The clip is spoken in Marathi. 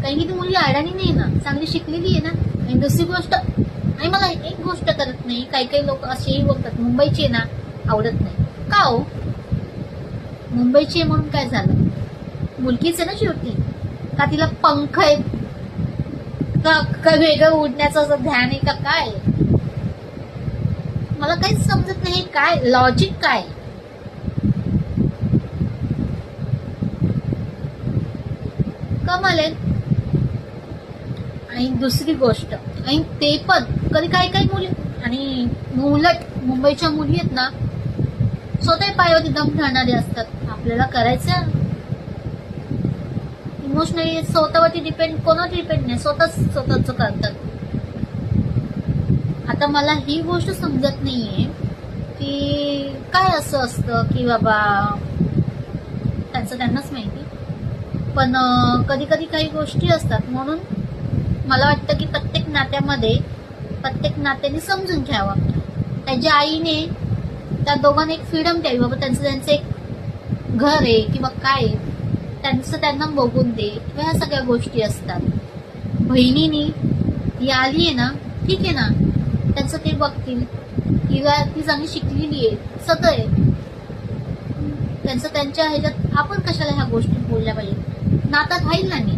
कारण की ती मुलगी अडाणी नाही ना, चांगली शिकलेली आहे ना. आणि दुसरी गोष्ट, आणि मला एक गोष्ट करत नाही, काही काही लोक असेही बोलतात मुंबईची आहे ना आवडत नाही. का हो, मुंबईची आहे म्हणून काय झालं? मुलगीच आहे ना शेवटी. का तिला पंख आहेत का वेगळं उडण्याचं असं ध्यान आहे का काय? मला काहीच समजत नाही. काय लॉजिक काय? कमाल आहे. आणि दुसरी गोष्ट, आणि ते पण कधी काही काही मुली, आणि उलट मुंबईच्या मुली आहेत ना स्वतः पायावरती दम ठरणारे असतात. आपल्याला करायचं इमोशनली स्वतःवरती डिपेंड, कोणावर डिपेंड नाही, स्वतःच करतात. आता मला ही गोष्ट समजत नाहीये की काय असं असतं की बाबा त्यांनाच माहिती. पण कधी कधी काही गोष्टी असतात, म्हणून मला वाटतं की प्रत्येक नात्याने समजून घ्यावं. त्याच्या आईने त्या दोघांना एक फ्रीडम द्यावी, बाबा त्यांचं एक घर आहे किंवा काय त्यांना बघून दे, किंवा ह्या सगळ्या गोष्टी असतात. बहिणीनी ती आली आहे ना, ठीक आहे ना, त्यांचं ते बघतील, किंवा ती चांगली शिकलेली आहे, सगळं आहे त्यांच्या ह्याच्यात. आपण कशाला ह्या गोष्टी बोलल्या पाहिजे? नातात राहील ना मी.